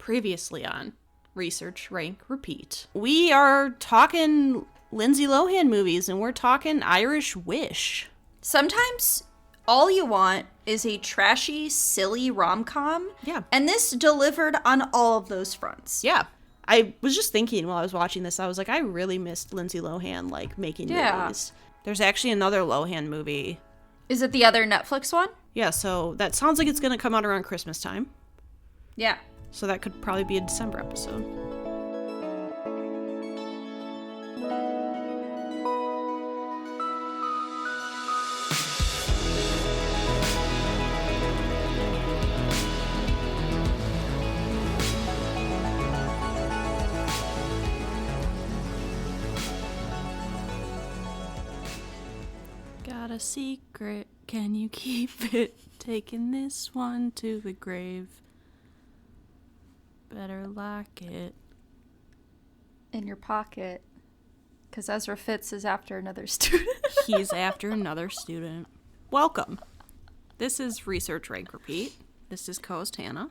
Previously on Research, Rank, Repeat. We are talking Lindsay Lohan movies, and we're talking Irish Wish. Sometimes all you want is a trashy, silly rom-com. Yeah. And this delivered on all of those fronts. Yeah. I was just thinking while I was watching this, I was like, I really missed Lindsay Lohan, like, making movies. There's actually another Lohan movie. Is it the other Netflix one? Yeah, so that sounds like it's going to come out around Christmas time. Yeah. So that could probably be a December episode. Got a secret, can you keep it? Taking this one to the grave. Better lock it in your pocket, because Ezra Fitz is after another student. He's after another student. Welcome. This is Research, Rank, Repeat. This is co-host Hannah.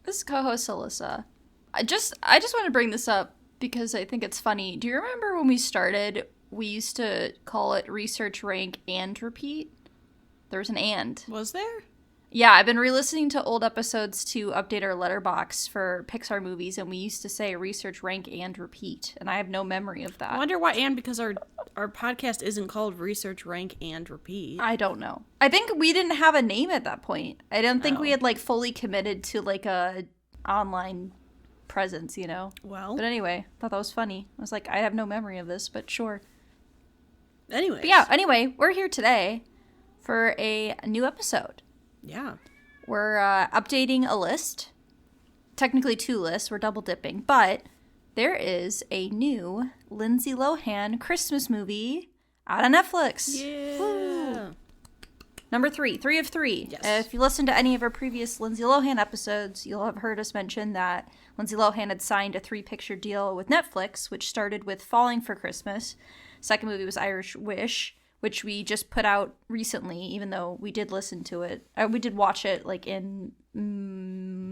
This is co-host Alyssa. I just want to bring this up because I think it's funny. Do you remember when we started, we used to call it Research, Rank, and Repeat? There was an and. Was there? Yeah, I've been re-listening to old episodes to update our letterbox for Pixar movies, and we used to say Research, Rank, and Repeat, and I have no memory of that. I wonder why and, because our podcast isn't called Research, Rank, and Repeat. I don't know. I think we didn't have a name at that point. I don't think we had, like, fully committed to, like, a online presence, you know? Well. But anyway, I thought that was funny. I was like, I have no memory of this, but sure. Anyways. But yeah, anyway, we're here today for a new episode. Yeah. We're updating a list. Technically 2 lists. We're double dipping. But there is a new Lindsay Lohan Christmas movie out on Netflix. Yeah. Woo. Number 3. 3 of 3. Yes. If you listen to any of our previous Lindsay Lohan episodes, you'll have heard us mention that Lindsay Lohan had signed a 3-picture deal with Netflix, which started with Falling for Christmas. Second movie was Irish Wish, which we just put out recently, even though we did listen to it. We did watch it, like, in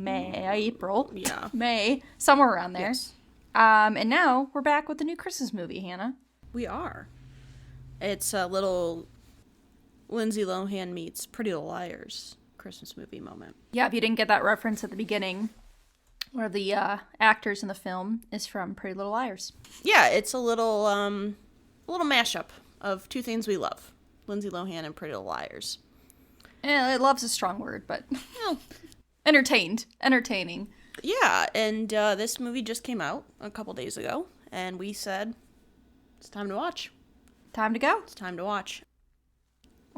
April. Yeah. May, somewhere around there. Yes. And now we're back with the new Christmas movie, Hannah. We are. It's a little Lindsay Lohan meets Pretty Little Liars Christmas movie moment. Yeah, if you didn't get that reference at the beginning, one of the actors in the film is from Pretty Little Liars. Yeah, it's a little mashup of 2 things we love. Lindsay Lohan and Pretty Little Liars. Love's a strong word, but entertaining. Yeah, and this movie just came out a couple days ago, and we said, it's time to watch. Time to go. It's time to watch.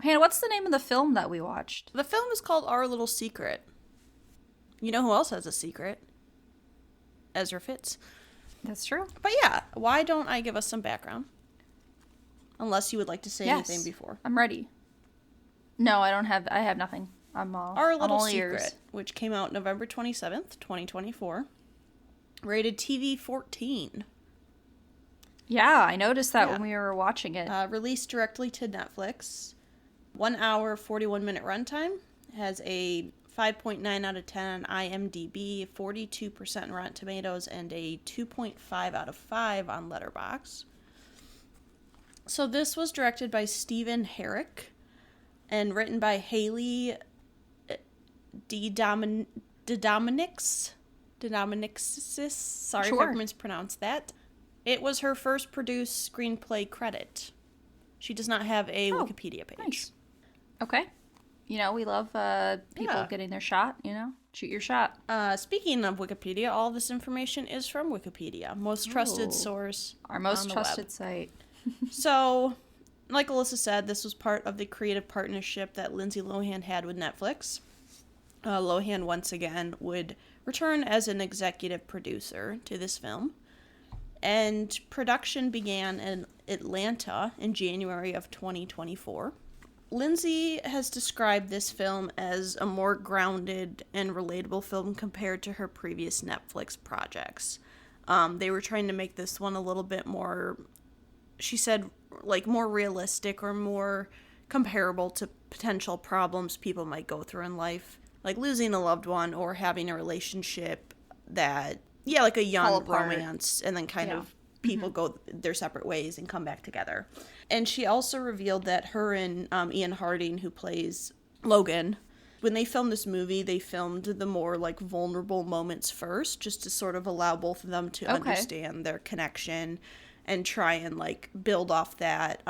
Hannah, what's the name of the film that we watched? The film is called Our Little Secret. You know who else has a secret? Ezra Fitz. That's true. But yeah, why don't I give us some background? Unless you would like to say anything before. I'm ready. No, I have nothing. Our Little Secret, ears. which came out November 27th, 2024. Rated TV 14. Yeah, I noticed that when we were watching it. Released directly to Netflix. 1 hour, 41-minute runtime. Has a 5.9 out of 10 on IMDb, 42% on Rotten Tomatoes, and a 2.5 out of 5 on Letterboxd. So this was directed by Stephen Herrick and written by Haley DeDominicsis. Sorry if I mispronounced that. It was her first produced screenplay credit. She does not have a Wikipedia page. Nice. Okay. You know, we love people getting their shot, you know? Shoot your shot. Speaking of Wikipedia, all this information is from Wikipedia. Most trusted source. Our most trusted site. So, like Alyssa said, this was part of the creative partnership that Lindsay Lohan had with Netflix. Lohan, once again, would return as an executive producer to this film. And production began in Atlanta in January of 2024. Lindsay has described this film as a more grounded and relatable film compared to her previous Netflix projects. They were trying to make this one a little bit more, she said, like more realistic or more comparable to potential problems people might go through in life, like losing a loved one or having a relationship that, yeah, like a Fall young apart. romance, and then kind Yeah. of people go their separate ways and come back together. And she also revealed that her and Ian Harding, who plays Logan, when they filmed this movie, they filmed the more like vulnerable moments first, just to sort of allow both of them to understand their connection and try and like build off that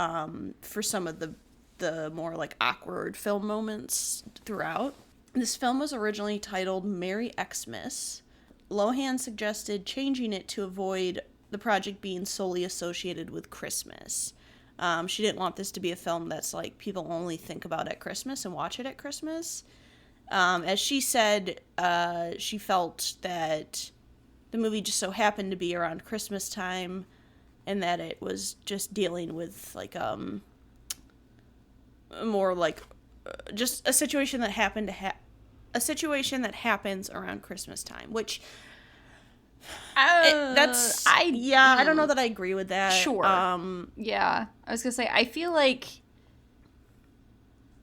for some of the more like awkward film moments throughout. This film was originally titled Merry Xmas. Lohan suggested changing it to avoid the project being solely associated with Christmas. She didn't want this to be a film that's like people only think about at Christmas and watch it at Christmas. As she said, she felt that the movie just so happened to be around Christmas time, and that it was just dealing with like more like just a situation that happened to a situation that happens around Christmas time, which I don't know that I agree with that. Sure. Yeah. I was going to say, I feel like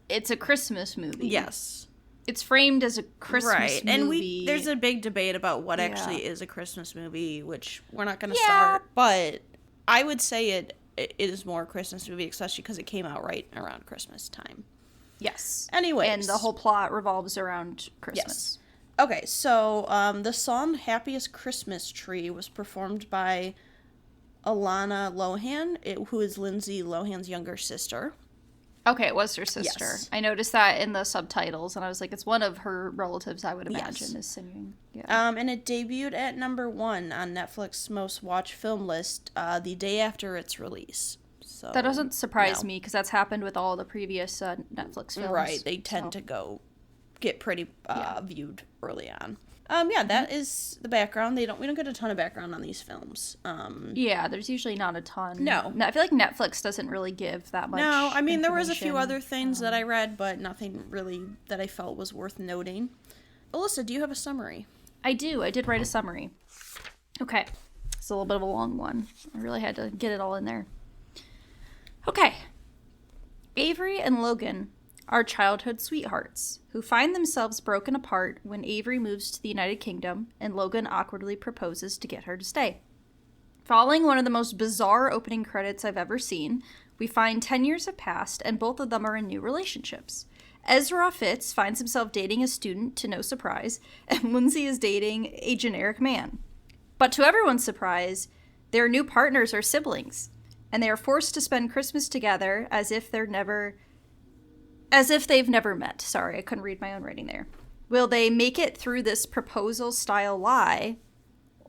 it's a Christmas movie. Yes. It's framed as a Christmas movie. And there's a big debate about what actually is a Christmas movie, which we're not going to start, but I would say it is more a Christmas movie, especially because it came out right around Christmas time. Yes. Anyways. And the whole plot revolves around Christmas. Yes. Okay, so the song Happiest Christmas Tree was performed by Alana Lohan, who is Lindsay Lohan's younger sister. Okay, it was her sister. Yes. I noticed that in the subtitles, and I was like, it's one of her relatives, I would imagine, is singing. Yeah. And it debuted at number 1 on Netflix's most watched film list the day after its release. So that doesn't surprise me, because that's happened with all the previous Netflix films. Right, they tend to get pretty viewed early on. That is the background. We don't get a ton of background on these films. Yeah, there's usually not a ton. No. I feel like Netflix doesn't really give that much. No, I mean, there was a few information. other things that I read, but nothing really that I felt was worth noting. Alyssa, do you have a summary? I do. I did write a summary. Okay. It's a little bit of a long one. I really had to get it all in there. Okay. Avery and Logan are childhood sweethearts who find themselves broken apart when Avery moves to the United Kingdom and Logan awkwardly proposes to get her to stay. Following one of the most bizarre opening credits I've ever seen, we find 10 years have passed and both of them are in new relationships. Ezra Fitz finds himself dating a student to no surprise, and Lindsay is dating a generic man. But to everyone's surprise, their new partners are siblings, and they are forced to spend Christmas together as if they've never met. Sorry, I couldn't read my own writing there. Will they make it through this proposal-style lie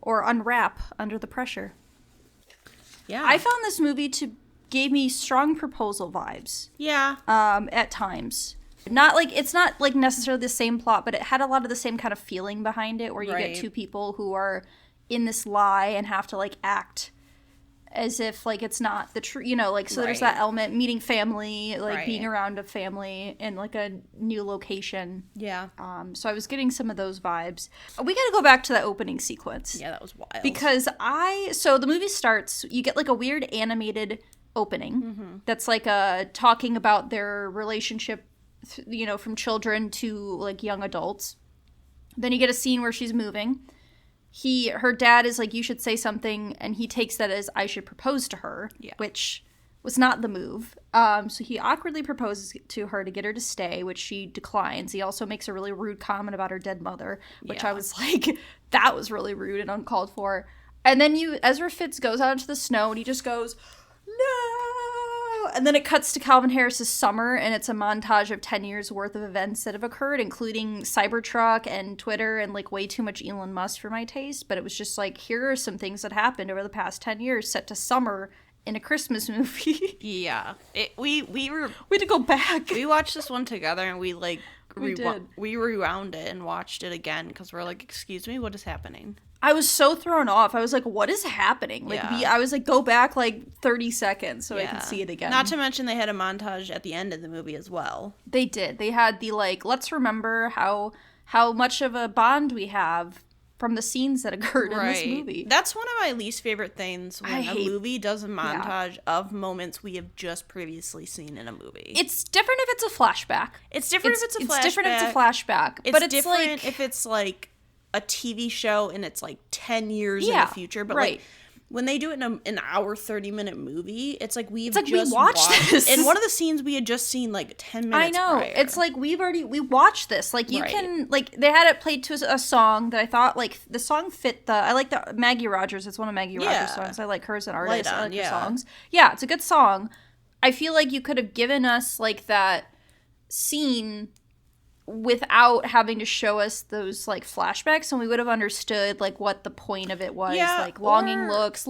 or unwrap under the pressure? Yeah. I found this movie gave me strong proposal vibes. Yeah. At times. It's not like necessarily the same plot, but it had a lot of the same kind of feeling behind it, where you get two people who are in this lie and have to like act as if like it's not the truth, so there's that element, meeting family, like being around a family in like a new location. Yeah. So I was getting some of those vibes. We got to go back to that opening sequence. Yeah, that was wild. Because so the movie starts, you get like a weird animated opening that's like talking about their relationship, from children to like young adults. Then you get a scene where she's moving. Her dad is like, you should say something, and he takes that as I should propose to her, which was not the move. So he awkwardly proposes to her to get her to stay, which she declines. He also makes a really rude comment about her dead mother, which I was like, that was really rude and uncalled for. And then Ezra Fitz goes out into the snow, and he just goes, no! And then it cuts to Calvin Harris's summer, and it's a montage of 10 years worth of events that have occurred, including Cybertruck and Twitter and like way too much Elon Musk for my taste. But it was just like, here are some things that happened over the past 10 years set to summer in a Christmas movie. Yeah. We had to go back. We watched this one together, and we like we rewound it and watched it again because we're like, excuse me, what is happening? I was so thrown off. I was like, what is happening? Like, I was like, go back like 30 seconds so I can see it again. Not to mention they had a montage at the end of the movie as well. They did. They had the like, let's remember how much of a bond we have from the scenes that occurred in this movie. That's one of my least favorite things when a movie does a montage of moments we have just previously seen in a movie. It's different if it's a flashback. It's different if it's a flashback. It's different if it's a flashback. It's but it's different like, if it's like a TV show and it's like 10 years in the future, but like when they do it in an hour 30-minute movie, it's like we watched this. And one of the scenes we had just seen like 10 minutes prior. It's like we watched this. Like you can, like they had it played to a song that I thought like the song fit I like the Maggie Rogers. It's one of Maggie Rogers' songs. I like her as an artist. I like her songs. Yeah, it's a good song. I feel like you could have given us like that scene without having to show us those like flashbacks, and we would have understood like what the point of it was. Like long looks,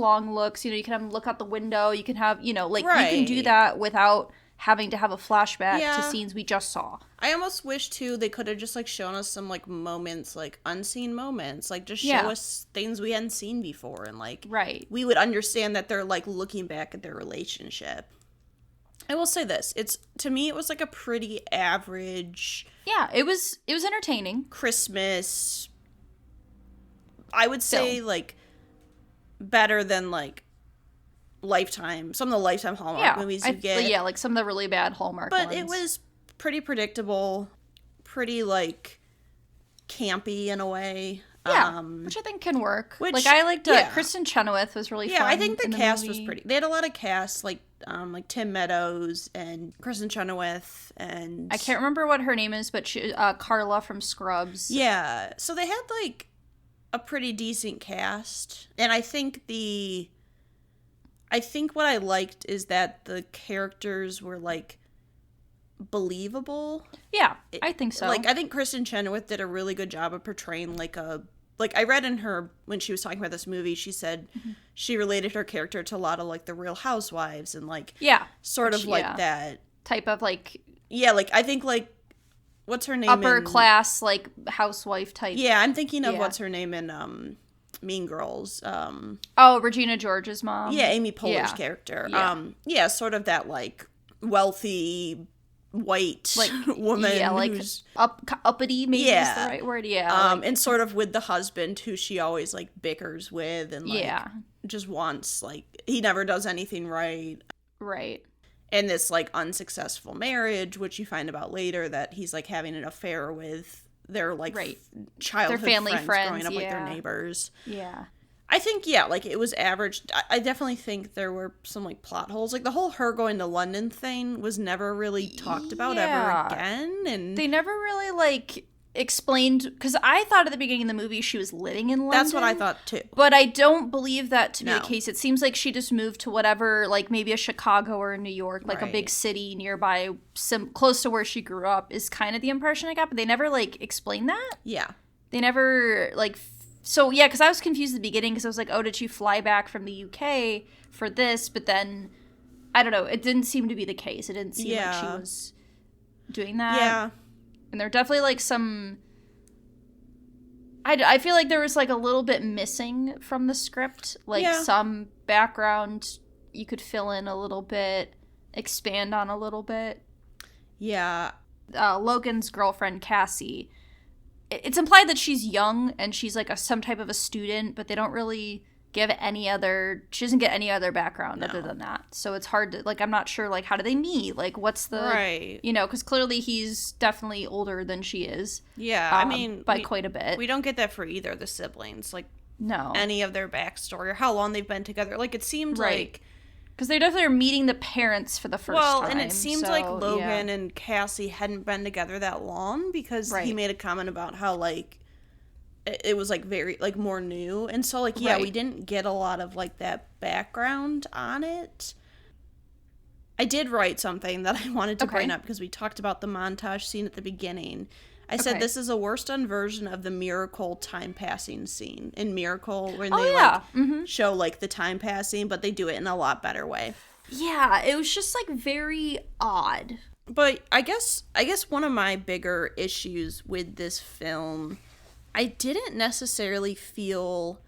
you know, you can have them look out the window, you can have, you know, like you can do that without having to have a flashback to scenes we just saw. I almost wish too they could have just like shown us some like moments, like unseen moments, like just show us things we hadn't seen before, and like we would understand that they're like looking back at their relationship. I will say this, to me it was like a pretty average. Yeah, it was entertaining. Christmas, I would say like better than like Lifetime, some of the Lifetime Hallmark movies you get. Yeah, like some of the really bad Hallmark ones. But it was pretty predictable, pretty like campy in a way. Yeah, which I think can work. Like I liked Kristen Chenoweth was really fun. Yeah, I think the cast was pretty. They had a lot of cast like Tim Meadows and Kristen Chenoweth, and I can't remember what her name is, but she, Carla from Scrubs. Yeah, so they had like a pretty decent cast, and I think what I liked is that the characters were like believable. Yeah, I think so. Like I think Kristen Chenoweth did a really good job of portraying like I read in her, when she was talking about this movie, she said she related her character to a lot of like the Real Housewives and like sort of like that type of like like I think like what's her name, upper class like housewife type. Yeah, I'm thinking of what's her name in Mean Girls. Regina George's mom. Yeah, Amy Poehler's character. Yeah, sort of that like wealthy white like woman, like who's uppity, maybe is the right word. And sort of with the husband who she always like bickers with, and like just wants, like, he never does anything right, and this like unsuccessful marriage, which you find about later that he's like having an affair with their like childhood their family friends growing up, like their neighbors. I think, like, it was average. I definitely think there were some, like, plot holes. Like, the whole her going to London thing was never really talked about ever again. And they never really, like, explained... Because I thought at the beginning of the movie she was living in London. That's what I thought, too. But I don't believe that to be the case. It seems like she just moved to whatever, like, maybe a Chicago or a New York, like a big city nearby, close to where she grew up, is kind of the impression I got. But they never, like, explained that. Yeah. They never, like... So, yeah, because I was confused at the beginning, because I was like, oh, did she fly back from the UK for this? But then, I don't know, it didn't seem to be the case. It didn't seem like she was doing that. Yeah. And there are definitely, like, some... I feel like there was, like, a little bit missing from the script. Like, some background you could fill in a little bit, expand on a little bit. Yeah. Logan's girlfriend, Cassie... It's implied that she's young and she's like some type of a student, but they don't really give she doesn't get any other background other than that. So it's hard to, like, I'm not sure, like, how do they meet? Like, what's the, you know, because clearly he's definitely older than she is. Yeah, I mean. By quite a bit. We don't get that for either of the siblings. Like, no. Any of their backstory or how long they've been together. Like, it seemed like. Because they definitely are meeting the parents for the first time. Well, and it seems like Logan and Cassie hadn't been together that long, because he made a comment about how, like, it was, like, very, like, more new. And so, like, we didn't get a lot of, like, that background on it. I did write something that I wanted to bring up, because we talked about the montage scene at the beginning. I said this is a worst done version of the Miracle time passing scene in Miracle, when they show like the time passing, but they do it in a lot better way. Yeah, it was just like very odd. But I guess one of my bigger issues with this film, I didn't necessarily feel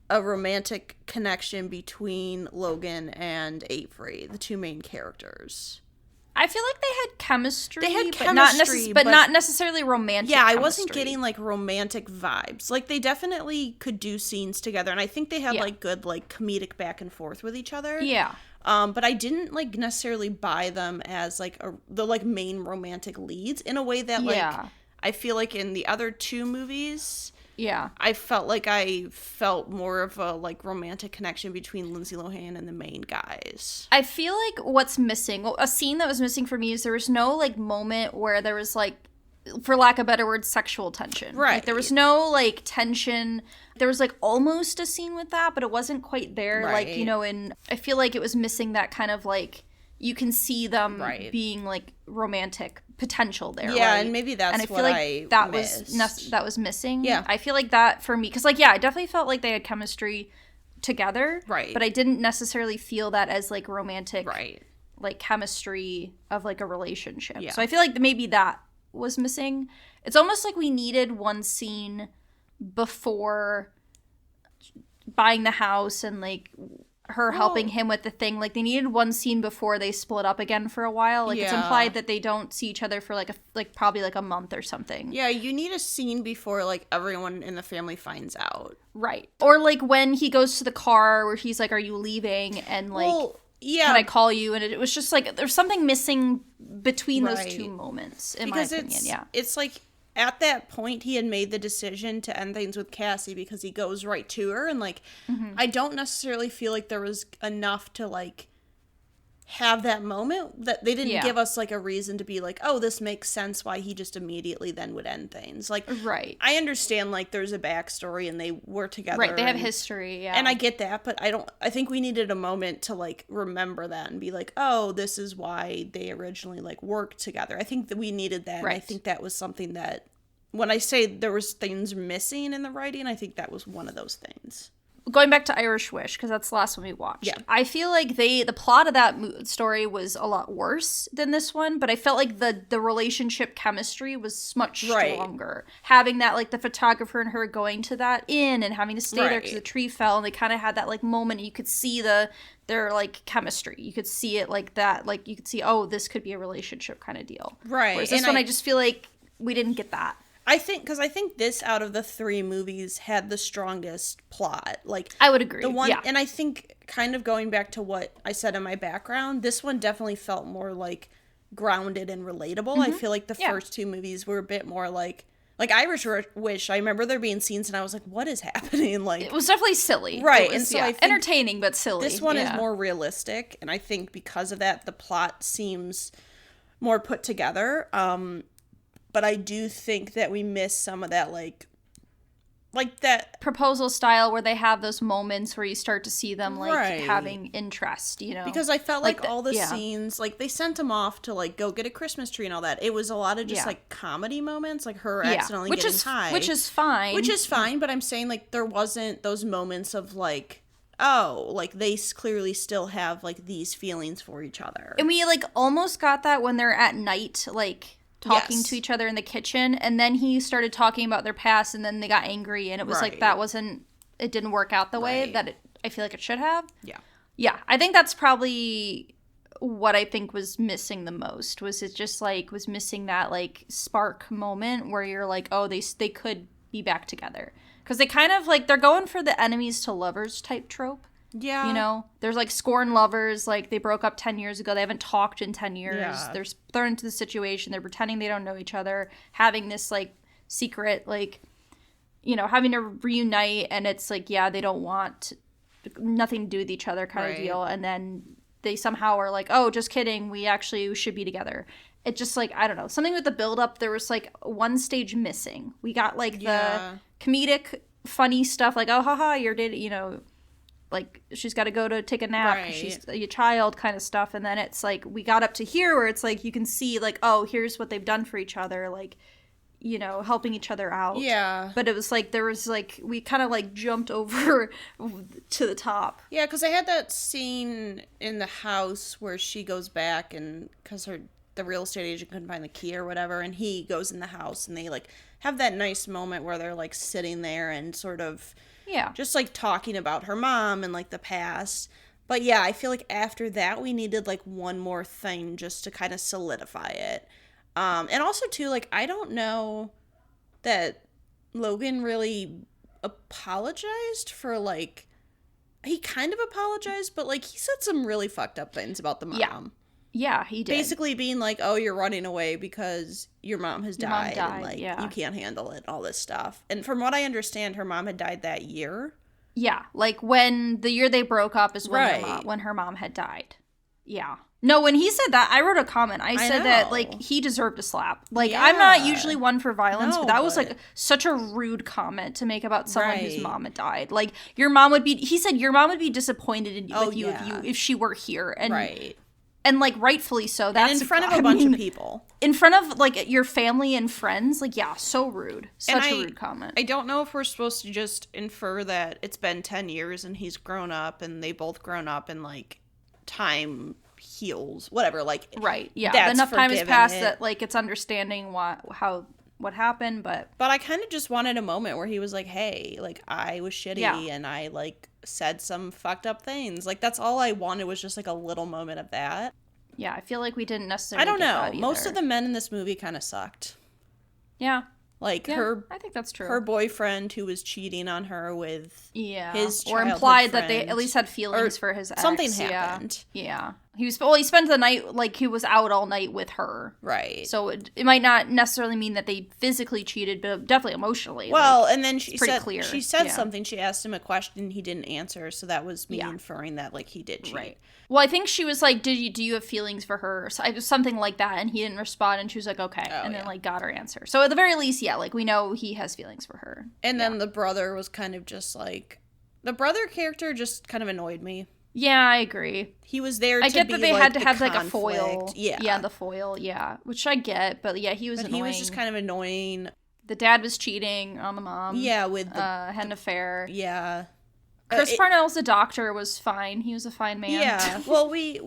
a romantic connection between Logan and Avery, the two main characters. I feel like they had chemistry. But not necessarily romantic. Yeah, I wasn't getting like romantic vibes. Like, they definitely could do scenes together, and I think they had like good like comedic back and forth with each other. Yeah. But I didn't like necessarily buy them as like the like main romantic leads in a way that like I feel like in the other two movies. Yeah. I felt like I felt more of a, like, romantic connection between Lindsay Lohan and the main guys. I feel like what's missing, a scene that was missing for me is there was no, like, moment where there was, like, for lack of a better word, sexual tension. Right. Like, there was no, like, tension. There was, like, almost a scene with that, but it wasn't quite there. Right. Like, you know, and I feel like it was missing that kind of, like, you can see them being, like, romantic potential there. Yeah, right? and maybe that's and I what feel like I that missed. that was missing. Yeah. I feel like that for me, because, like, yeah, I definitely felt like they had chemistry together. Right. But I didn't necessarily feel that as, like, romantic, Right. like, chemistry of, like, a relationship. Yeah. So I feel like maybe that was missing. It's almost like we needed one scene before buying the house and, like, her helping him with the thing. Like, they needed one scene before they split up again for a while. Like, it's implied that they don't see each other for, like, probably, like, a month or something. Yeah, you need a scene before, like, everyone in the family finds out. Right. Or, like, when he goes to the car where he's like, are you leaving? And, like, can I call you? And it was just, like, there's something missing between those two moments, in my opinion. It's like, at that point, he had made the decision to end things with Cassie because he goes right to her. And, like, I don't necessarily feel like there was enough to, like, have that moment. That they didn't give us, like, a reason to be like, oh, this makes sense why he just immediately then would end things. Like, right. I understand, like, there's a backstory and they were together. Right, they have history, yeah. And I get that, but I think we needed a moment to, like, remember that and be like, oh, this is why they originally, like, worked together. I think that we needed that. Right. And I think that was something that, when I say there was things missing in the writing, I think that was one of those things. Going back to Irish Wish, because that's the last one we watched. Yeah. I feel like the plot of that story was a lot worse than this one, but I felt like the relationship chemistry was much stronger. Having that, like, the photographer and her going to that inn and having to stay there because the tree fell, and they kind of had that, like, moment, and you could see their, like, chemistry. You could see it like that. Like, you could see, oh, this could be a relationship kind of deal. Right. Whereas this one, I just feel like we didn't get that. I think this out of the 3 movies had the strongest plot. Like, I would agree. The one, and I think, kind of going back to what I said in my background, this one definitely felt more, like, grounded and relatable. I feel like the first 2 movies were a bit more like Irish Wish. I remember there being scenes and I was like, what is happening? Like, it was definitely silly. Right. Was, and so I think entertaining, but silly. This one is more realistic. And I think because of that, the plot seems more put together. But I do think that we miss some of that, like that proposal style where they have those moments where you start to see them, like, having interest, you know? Because I felt like all the scenes, like, they sent him off to, like, go get a Christmas tree and all that. It was a lot of just, like, comedy moments, like her accidentally getting high. Which is fine. Which is fine, but I'm saying, like, there wasn't those moments of, like, oh, like, they clearly still have, like, these feelings for each other. And we, like, almost got that when they're at night, like, talking to each other in the kitchen, and then he started talking about their past, and then they got angry, and it was like it didn't work out the way that I feel like it should have. Yeah, I think that's probably what I think was missing the most. Was it just, like, was missing that, like, spark moment where you're like, oh, they could be back together, because they kind of, like, they're going for the enemies to lovers type trope. Yeah. You know, there's, like, scorn lovers, like, they broke up 10 years ago. They haven't talked in 10 years. Yeah. They're thrown into the situation. They're pretending they don't know each other, having this, like, secret, like, you know, having to reunite. And it's like, yeah, they don't want nothing to do with each other kind of deal. And then they somehow are like, oh, just kidding. We actually should be together. It just, like, I don't know. Something with the build-up, there was, like, one stage missing. We got, like, the comedic, funny stuff, like, oh, haha, you're dating, you know, like, she's got to go to take a nap because she's a child kind of stuff. And then it's like, we got up to here where it's like, you can see, like, oh, here's what they've done for each other, like, you know, helping each other out. Yeah. But it was like, there was, like, we kind of, like, jumped over to the top. Yeah, because I had that scene in the house where she goes back and, because the real estate agent couldn't find the key or whatever, and he goes in the house and they, like, have that nice moment where they're, like, sitting there and sort of just, like, talking about her mom and, like, the past. But, yeah, I feel like after that we needed, like, one more thing just to kind of solidify it. And also, too, like, I don't know that Logan really apologized for, like, he kind of apologized, but, like, he said some really fucked up things about the mom. Yeah. Yeah, he did. Basically being like, oh, you're running away because your mom has died, and like yeah. you can't handle it, all this stuff. And from what I understand, her mom had died that year. Yeah, like when the year they broke up is when when her mom had died. Yeah. No, when he said that, I wrote a comment. I said that, like, he deserved a slap. Like, I'm not usually one for violence, but that was, like, such a rude comment to make about someone whose mom had died. Like, your mom would be, he said, your mom would be disappointed with you if she were here. And, and, like, rightfully so. That's and in front of a bunch of people. In front of, like, your family and friends. Like, yeah, so rude. Such a rude comment. I don't know if we're supposed to just infer that it's been 10 years and he's grown up and they both grown up and, like, time heals, whatever, like, right, yeah, enough time has passed that, like, it's understanding what happened, but I kind of just wanted a moment where he was like, hey, like, I was shitty and I, like, said some fucked up things. Like, that's all I wanted, was just, like, a little moment of that. Yeah, I feel like we didn't necessarily I don't know, most of the men in this movie kind of sucked. Yeah. Like, I think that's true. Her boyfriend who was cheating on her with his or implied that they at least had feelings for his ex. Something happened. Yeah. He spent the night, like, he was out all night with her. Right. So it might not necessarily mean that they physically cheated, but definitely emotionally. Well, like, and then she said yeah. something. She asked him a question he didn't answer, so that was me inferring that, like, he did cheat. Right. Well, I think she was like, do you have feelings for her? Or something like that, and he didn't respond, and she was like, okay. And then, like, got her answer. So at the very least, yeah, like, we know he has feelings for her. And then the brother was kind of just like, the brother character just kind of annoyed me. Yeah, I agree. He was there I get be, that they like, had to have, conflict. like, a foil. Yeah, the foil, which I get, but yeah, he was annoying. He was just kind of annoying. The dad was cheating on the mom. Yeah, with had an affair. Yeah. Chris Parnell's a doctor was fine. He was a fine man. Yeah. Well, we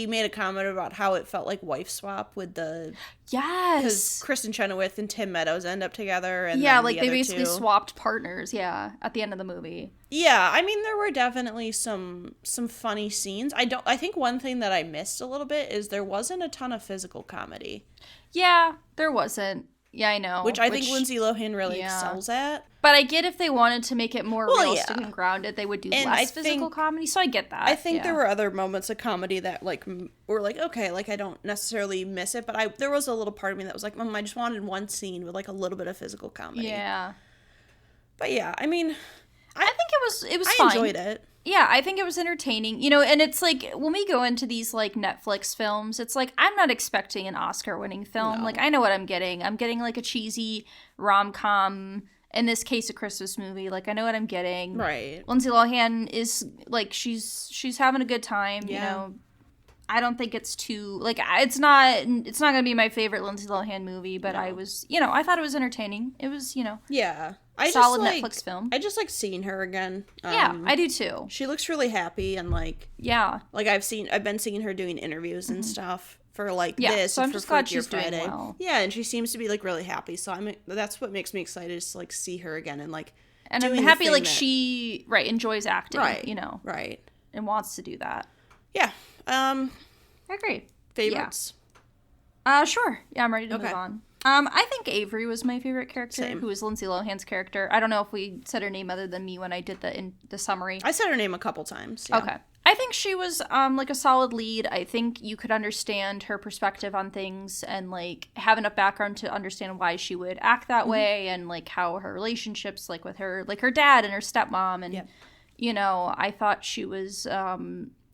made a comment about how it felt like wife swap with the... Yes! Because Kristen Chenoweth and Tim Meadows end up together, and yeah, like, they basically swapped partners, at the end of the movie. Yeah, I mean, there were definitely some funny scenes. I think one thing that I missed a little bit is there wasn't a ton of physical comedy. Yeah, there wasn't. Yeah, I know. Which I think Lindsay Lohan really excels at. But I get if they wanted to make it more realistic and grounded, they would do less physical comedy, so I get that. I think there were other moments of comedy that, like, were like, okay, like, I don't necessarily miss it, but there was a little part of me that was like, I just wanted one scene with, like, a little bit of physical comedy. Yeah. But yeah, I mean... I think it was fine. I enjoyed it. Yeah, I think it was entertaining. You know, and it's like, when we go into these, like, Netflix films, it's like, I'm not expecting an Oscar-winning film. No. Like, I know what I'm getting. I'm getting, like, a cheesy rom-com, in this case, a Christmas movie. Like, I know what I'm getting. Right. Lindsay Lohan is, like, she's having a good time, you know. I don't think it's too, like, it's not going to be my favorite Lindsay Lohan movie, but I was, you know, I thought it was entertaining. It was, you know. Yeah. Solid Netflix film. I just like seeing her again. Yeah, I do too. She looks really happy, and like, like I've been seeing her doing interviews and stuff for like this. So I'm just glad she's Friday. doing well. Yeah, and she seems to be like really happy. So that's what makes me excited, is to like see her again and like. And I'm happy like she enjoys acting, you know, and wants to do that. Yeah. I agree. Favorites. Yeah. Sure. Yeah, I'm ready to move on. I think Avery was my favorite character, who was Lindsay Lohan's character. I don't know if we said her name other than me when I did the summary. I said her name a couple times. Yeah. Okay. I think she was like a solid lead. I think you could understand her perspective on things and like have enough background to understand why she would act that way, and like how her relationships, like with her dad and her stepmom, and you know, I thought she was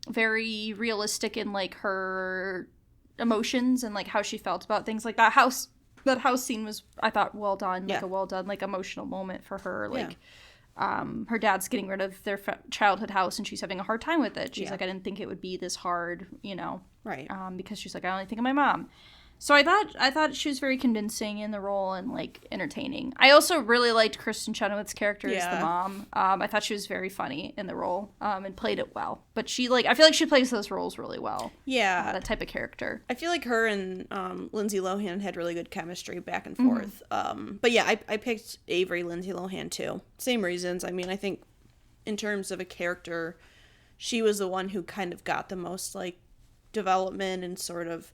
very realistic in like her emotions and like how she felt about things. Like that house scene was, I thought, well done, like a well done, like emotional moment for her. Like, her dad's getting rid of their childhood house and she's having a hard time with it. She's like, I didn't think it would be this hard, you know, because she's like, I only think of my mom. So I thought she was very convincing in the role and like entertaining. I also really liked Kristen Chenoweth's character as the mom. I thought she was very funny in the role and played it well. But I feel like she plays those roles really well. Yeah, that type of character. I feel like her and Lindsay Lohan had really good chemistry back and forth. But yeah, I picked Avery Lindsay Lohan too. Same reasons. I mean, I think in terms of a character, she was the one who kind of got the most like development and sort of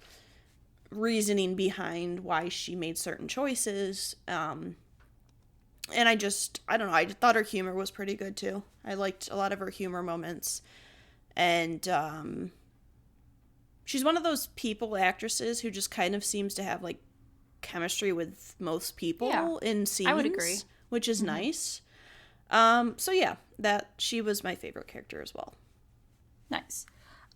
reasoning behind why she made certain choices. And I don't know, I thought her humor was pretty good too. I liked a lot of her humor moments. And she's one of those people actresses who just kind of seems to have like chemistry with most people in scenes. I would agree. Which is nice. So yeah, that she was my favorite character as well. Nice.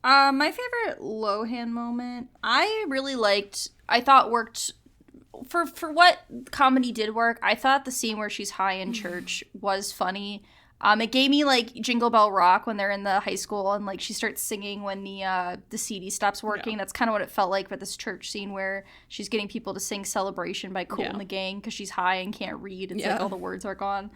My favorite Lohan moment, I thought worked for what comedy did work. I thought the scene where she's high in church was funny. It gave me like Jingle Bell Rock when they're in the high school and like she starts singing when the CD stops working. That's kind of what it felt like for this church scene where she's getting people to sing Celebration by Kool and the Gang because she's high and can't read. It's like all the words are gone.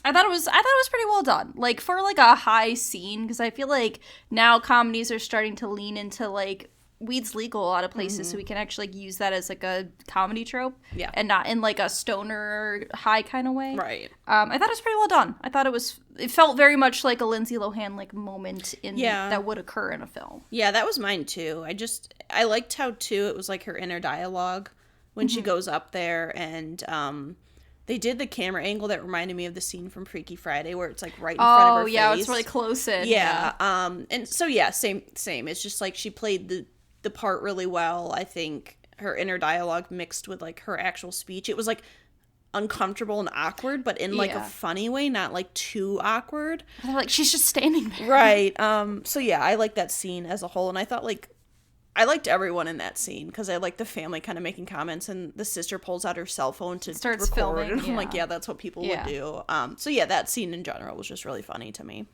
I thought it was pretty well done. Like for like a high scene, because I feel like now comedies are starting to lean into like weed's legal a lot of places, so we can actually like, use that as like a comedy trope, and not in like a stoner high kind of way. Right. I thought it was pretty well done. I thought it felt very much like a Lindsay Lohan like moment in that would occur in a film. Yeah, that was mine too. I liked how too it was like her inner dialogue when she goes up there, and they did the camera angle that reminded me of the scene from Freaky Friday where it's like right in front of her face. Oh yeah, it's really close in. Yeah. And so yeah, same. It's just like she played the part really well. I think her inner dialogue mixed with like her actual speech, it was like uncomfortable and awkward, but in like a funny way, not like too awkward. Like she's just standing there. Right. So yeah, I like that scene as a whole, and I thought like I liked everyone in that scene because I liked the family kind of making comments, and the sister pulls out her cell phone to starts record, filming, and I'm like, yeah, that's what people would do. So yeah, that scene in general was just really funny to me.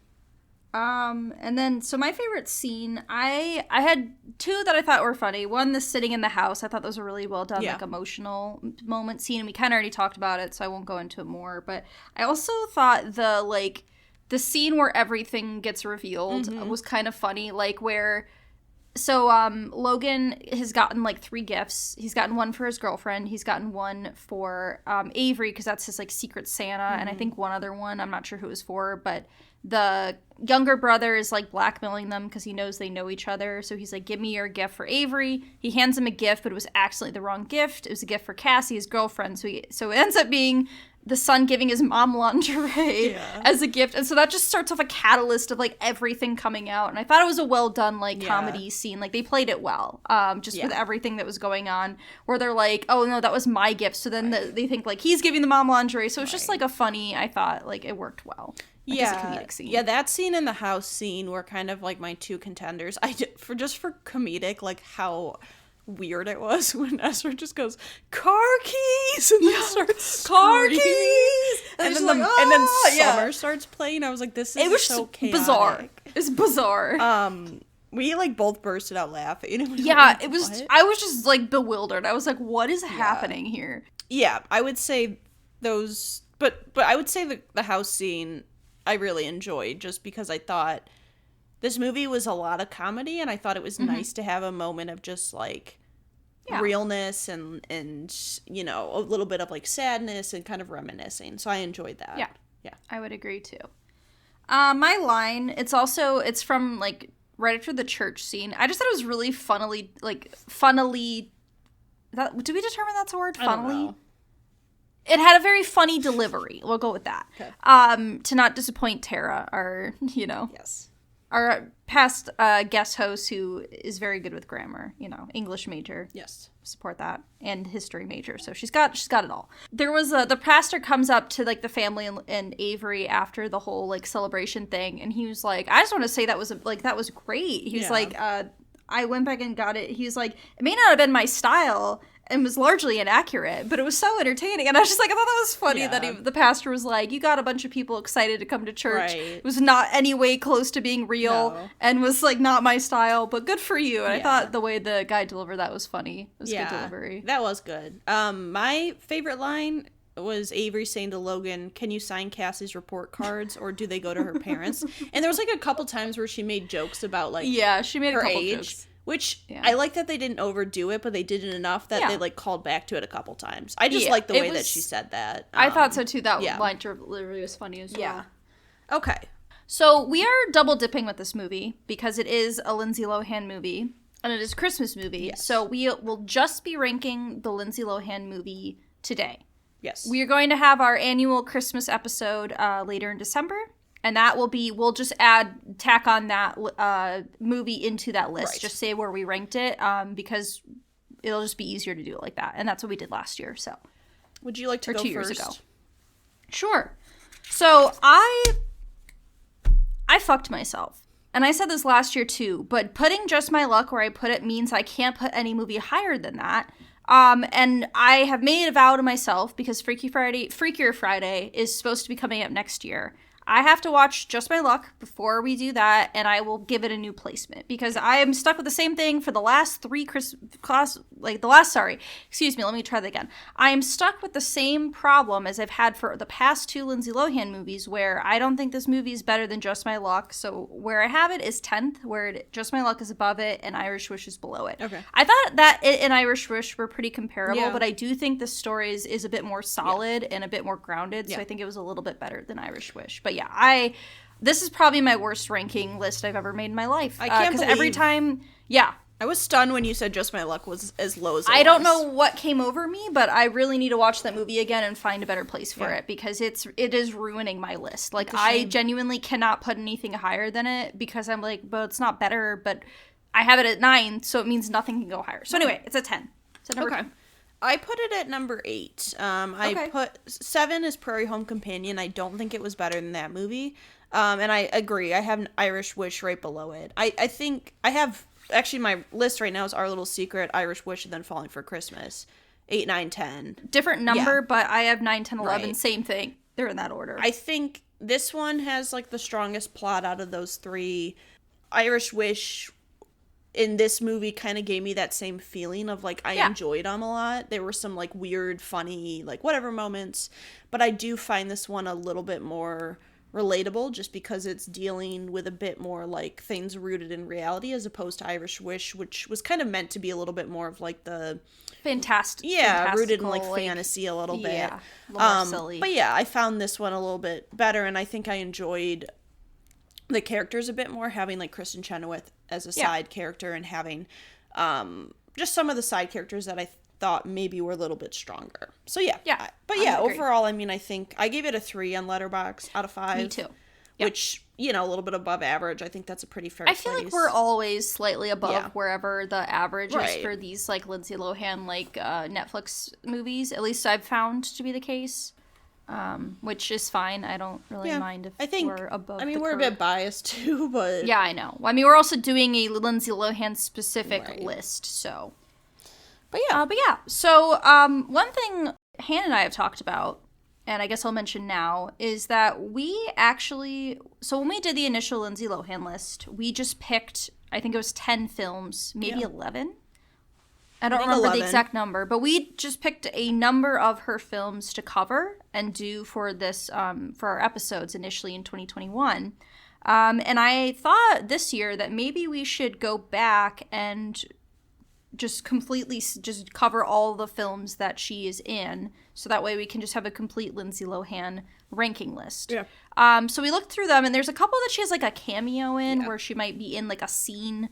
And then, so my favorite scene, I had two that I thought were funny. One, the sitting in the house. I thought that was a really well done, like, emotional moment scene. And we kind of already talked about it, so I won't go into it more. But I also thought the scene where everything gets revealed was kind of funny. Like, where... So, Logan has gotten, like, 3 gifts. He's gotten one for his girlfriend. He's gotten one for, Avery, because that's his, like, secret Santa. And I think one other one, I'm not sure who it was for, but the younger brother is, like, blackmailing them because he knows they know each other. So he's like, give me your gift for Avery. He hands him a gift, but it was accidentally the wrong gift. It was a gift for Cassie, his girlfriend. So it ends up being the son giving his mom lingerie as a gift. And so that just starts off a catalyst of, like, everything coming out. And I thought it was a well done, like, comedy scene. Like, they played it well, with everything that was going on, where they're like, oh, no, that was my gift. So then they think, like, he's giving the mom lingerie. So it's just, like, a funny, I thought, like, it worked well. Like, as a comedic scene. Yeah, that scene and the house scene were kind of, like, my 2 contenders. For comedic, like, how weird it was when Ezra just goes, car keys, and then starts car keys, and then Summer starts playing. I was like, this is so chaotic. Bizarre. It's bizarre. We like both bursted out laughing. It was. What? I was just like bewildered. I was like, what is happening here? Yeah, I would say those, but I would say the house scene I really enjoyed just because I thought this movie was a lot of comedy, and I thought it was nice to have a moment of just, like, realness and, you know, a little bit of, like, sadness and kind of reminiscing. So I enjoyed that. Yeah. I would agree, too. My line, it's from, like, right after the church scene. I just thought it was really funnily, did we determine that's a word? Funnily? It had a very funny delivery. We'll go with that. Okay. To not disappoint Tara, our, you know. Yes. Our past guest host who is very good with grammar, you know, English major. Yes. Support that. And history major. So she's got it all. There was the pastor comes up to, like, the family and Avery after the whole, like, celebration thing. And he was like, I just want to say that was great. He was like, I went back and got it. He was like, it may not have been my style and was largely inaccurate, but it was so entertaining. And I was just like, I thought that was funny that the pastor was like, you got a bunch of people excited to come to church. Right. It was not any way close to being real and was, like, not my style, but good for you. And I thought the way the guy delivered that was funny. It was good delivery. That was good. My favorite line was Avery saying to Logan, can you sign Cassie's report cards, or do they go to her parents? And there was, like, a couple times where she made jokes about, like, she made a couple age. Jokes. Which, I like that they didn't overdo it, but they did it enough that they, like, called back to it a couple times. I just like the way that she said that. I thought so, too. That line literally was funny as well. Yeah. Okay. So, we are double dipping with this movie, because it is a Lindsay Lohan movie, and it is a Christmas movie. Yes. So, we will just be ranking the Lindsay Lohan movie today. Yes. We are going to have our annual Christmas episode later in December. And that will be, we'll just tack on that movie into that list. Right. Just say where we ranked it, because it'll just be easier to do it like that. And that's what we did last year, so. Would you like to Or go 2 first? years ago. Sure. So I fucked myself. And I said this last year too, but putting Just My Luck where I put it means I can't put any movie higher than that. And I have made a vow to myself, because Freakier Friday is supposed to be coming up next year. I have to watch Just My Luck before we do that, and I will give it a new placement, because I am stuck with the same thing for the last 3 let me try that again. I am stuck with the same problem as I've had for the past 2 Lindsay Lohan movies, where I don't think this movie is better than Just My Luck, so where I have it is 10th, where Just My Luck is above it, and Irish Wish is below it. Okay. I thought that it and Irish Wish were pretty comparable, Yeah. but I do think the story is a bit more solid and a bit more grounded, so I think it was a little bit better than Irish Wish. But yeah, this is probably my worst ranking list I've ever made in my life. I can't believe every time, I was stunned when you said Just My Luck was as low as it I don't was. know what came over me, but I really need to watch that movie again and find a better place for it, because it is ruining my list. Like, I genuinely cannot put anything higher than it, because I'm like, but it's not better, but I have it at 9, so it means nothing can go higher. So anyway, it's a 10. It's at number 10. I put it at number 8. I put 7 as Prairie Home Companion. I don't think it was better than that movie. And I agree. I have an Irish Wish right below it. I think I have, actually my list right now is Our Little Secret, Irish Wish, and then Falling for Christmas. 8, 9, 10. Different number, but I have 9, 10, 11. Right. Same thing. They're in that order. I think this one has like the strongest plot out of those 3. Irish Wish in this movie kind of gave me that same feeling of like I enjoyed them a lot. There were some like weird, funny, like whatever moments, but I do find this one a little bit more relatable, just because it's dealing with a bit more like things rooted in reality, as opposed to Irish Wish, which was kind of meant to be a little bit more of like the fantastic, rooted in like fantasy a little bit, a little more silly. But yeah, I found this one a little bit better, and I think I enjoyed the characters a bit more, having like Kristen Chenoweth as a side character, and having just some of the side characters that I thought maybe were a little bit stronger. So overall, I mean, I think I gave it a 3 on Letterboxd out of 5. Me too. Which, a little bit above average. I think that's a pretty fair I feel like we're always slightly above wherever the average Right. is for these like Lindsay Lohan Netflix movies. At least I've found to be the case. Which is fine. I don't really mind if I think, we're above I mean, the we're curve. a bit biased too, but... Yeah, I know. I mean, we're also doing a Lindsay Lohan specific list, so... But yeah. So, one thing Hannah and I have talked about, and I guess I'll mention now, is that we actually... So when we did the initial Lindsay Lohan list, we just picked, I think it was 10 films, maybe 11? I don't remember 11. the exact number, but we just picked a number of her films to cover and do for this, for our episodes initially in 2021. And I thought this year that maybe we should go back and just completely just cover all the films that she is in, so that way we can just have a complete Lindsay Lohan ranking list. Yeah. So we looked through them, and there's a couple that she has like a cameo in, where she might be in like a scene,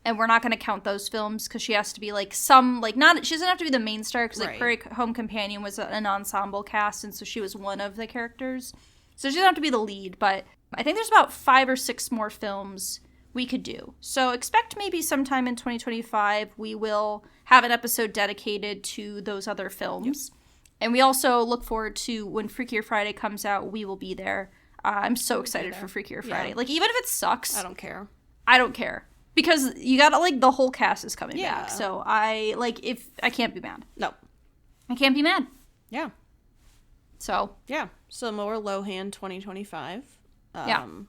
and we're not going to count those films because she has to be like some, like, not, she doesn't have to be the main star, because like Prairie Home Companion was an ensemble cast, and so she was one of the characters, so she doesn't have to be the lead. But I think there's about 5 or 6 more films we could do. So expect maybe sometime in 2025 we will have an episode dedicated to those other films. And we also look forward to when Freakier Friday comes out, we will be there. I'm so excited for Freakier Friday. Like, even if it sucks, I don't care. I don't care. Because you gotta, like, the whole cast is coming back. So I can't be mad. No. I can't be mad. Yeah. So. Yeah. So more Lohan 2025.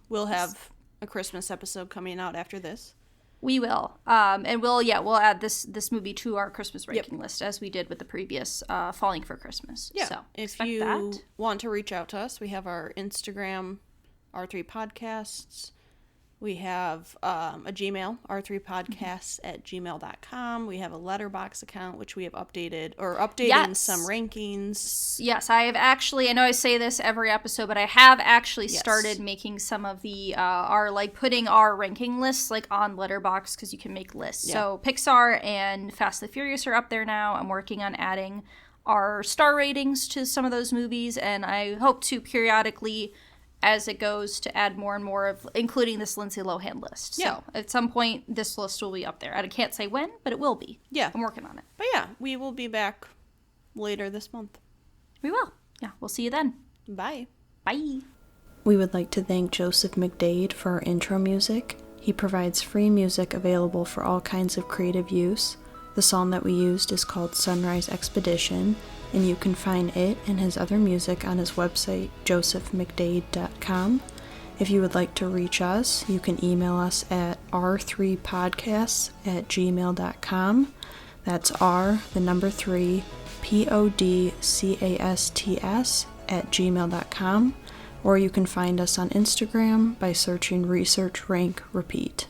We'll have a Christmas episode coming out after this. We will. And we'll add this movie to our Christmas ranking list, as we did with the previous Falling for Christmas. Yeah. So if you want to reach out to us, we have our Instagram, R3 Podcasts. We have a Gmail, r3podcasts@gmail.com. We have a Letterboxd account, which we have updating some rankings. Yes, I have actually, I know I say this every episode, but I have actually started making some of the, putting our ranking lists, like, on Letterboxd, because you can make lists. Yeah. So Pixar and Fast and the Furious are up there now. I'm working on adding our star ratings to some of those movies, and I hope to periodically as it goes to add more and more of, including this Lindsay Lohan list. Yeah. So at some point, this list will be up there. I can't say when, but it will be. Yeah. I'm working on it. But yeah, we will be back later this month. We will. Yeah, we'll see you then. Bye. Bye. We would like to thank Joseph McDade for our intro music. He provides free music available for all kinds of creative use. The song that we used is called Sunrise Expedition, and you can find it and his other music on his website, josephmcdade.com. If you would like to reach us, you can email us at r3podcasts@gmail.com. That's R, the number 3, podcasts@gmail.com. Or you can find us on Instagram by searching Research Rank Repeat.